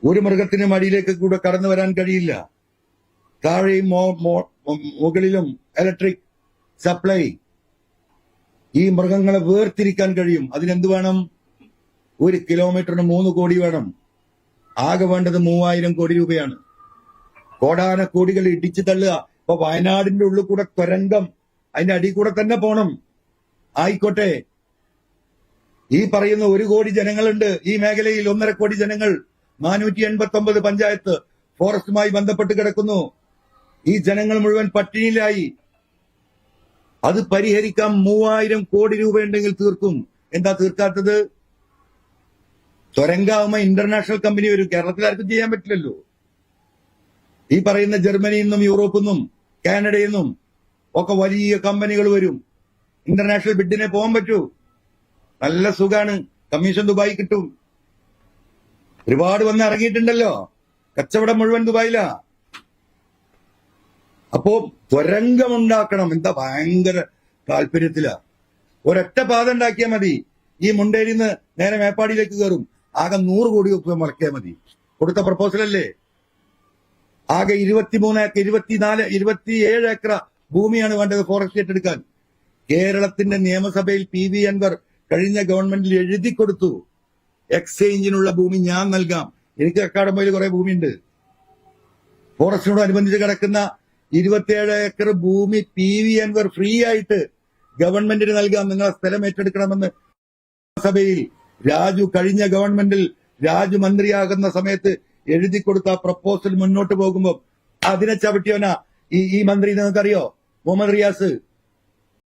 ഒരു മൃഗത്തിനും അടിയിലേക്ക് കൂടെ കടന്നു വരാൻ കഴിയില്ല. താഴെയും മുകളിലും ഇലക്ട്രിക് സപ്ലൈ. ഈ മൃഗങ്ങളെ വേർതിരിക്കാൻ കഴിയും. അതിനെന്ത് വേണം? 1 കിലോമീറ്ററിന് 3 കോടി വേണം. ആകെ വേണ്ടത് 3000 കോടി രൂപയാണ്. കോടാന കോടികൾ ഇടിച്ചു തള്ളുക. ഇപ്പൊ വയനാടിന്റെ ഉള്ളിൽ കൂടെ തുരങ്കം, അതിന്റെ അടിയിൽ കൂടെ തന്നെ പോണം. ആയിക്കോട്ടെ, ഈ പറയുന്ന 1 കോടി ജനങ്ങളുണ്ട് ഈ മേഖലയിൽ. 1.5 കോടി ജനങ്ങൾ, 489 പഞ്ചായത്ത് ഫോറസ്റ്റുമായി ബന്ധപ്പെട്ട് കിടക്കുന്നു. ഈ ജനങ്ങൾ മുഴുവൻ പട്ടിണിയിലായി. അത് പരിഹരിക്കാൻ 3000 കോടി രൂപ ഉണ്ടെങ്കിൽ തീർക്കും. എന്താ തീർക്കാത്തത്? തുരങ്കാവുമ്പോ ഇന്റർനാഷണൽ കമ്പനി വരും. കേരളത്തിൽ ആർക്കും ചെയ്യാൻ പറ്റില്ലല്ലോ. ഈ പറയുന്ന ജർമ്മനിയിൽ നിന്നും യൂറോപ്പിൽ നിന്നും കാനഡയിൽ നിന്നും ഒക്കെ വലിയ കമ്പനികൾ വരും. ഇന്റർനാഷണൽ ബിഡിനെ പോകാൻ പറ്റൂ. നല്ല സുഖാണ്. കമ്മീഷൻ ദുബായി കിട്ടും. ഒരുപാട് വന്ന് ഇറങ്ങിയിട്ടുണ്ടല്ലോ. കച്ചവടം മുഴുവൻ ദുബായിലാ. അപ്പോ തുരങ്കമുണ്ടാക്കണം. എന്താ ഭയങ്കര താല്പര്യത്തിലാ. ഒരൊറ്റ പാത ഉണ്ടാക്കിയാൽ മതി. ഈ മുണ്ടേരിന്ന് നേരെ മേപ്പാടിയിലേക്ക് കയറും. ആകെ 100 കോടി രൂപ മുടക്കിയാൽ മതി. കൊടുത്ത പ്രപ്പോസലല്ലേ. ആകെ 23 ഏക്കർ 27 ഏക്കർ ഭൂമിയാണ് വേണ്ടത് ഫോറസ്റ്റ് ഏറ്റെടുക്കാൻ. കേരളത്തിന്റെ നിയമസഭയിൽ PV അൻവർ കഴിഞ്ഞ ഗവൺമെന്റിൽ എഴുതി കൊടുത്തു, എക്സ്ചേഞ്ചിനുള്ള ഭൂമി ഞാൻ നൽകാം. എനിക്ക് കക്കാടംപൊയിൽ കുറെ ഭൂമിയുണ്ട്. ഫോറസ്റ്റിനോടനുബന്ധിച്ച് കിടക്കുന്ന 27 ഏക്കർ ഭൂമി PV അൻവർ ഫ്രീ ആയിട്ട് ഗവൺമെന്റിന് നൽകാം. നിങ്ങൾ സ്ഥലം ഏറ്റെടുക്കണമെന്ന് സഭയിൽ രാജു കഴിഞ്ഞ ഗവൺമെന്റിൽ രാജു മന്ത്രിയാകുന്ന സമയത്ത് എഴുതി കൊടുത്ത പ്രപ്പോസൽ മുന്നോട്ട് പോകുമ്പോൾ അതിനെ ചവിട്ടിയോനാ ഈ മന്ത്രി. നിങ്ങൾക്കറിയോ? മുഹമ്മദ് റിയാസ്.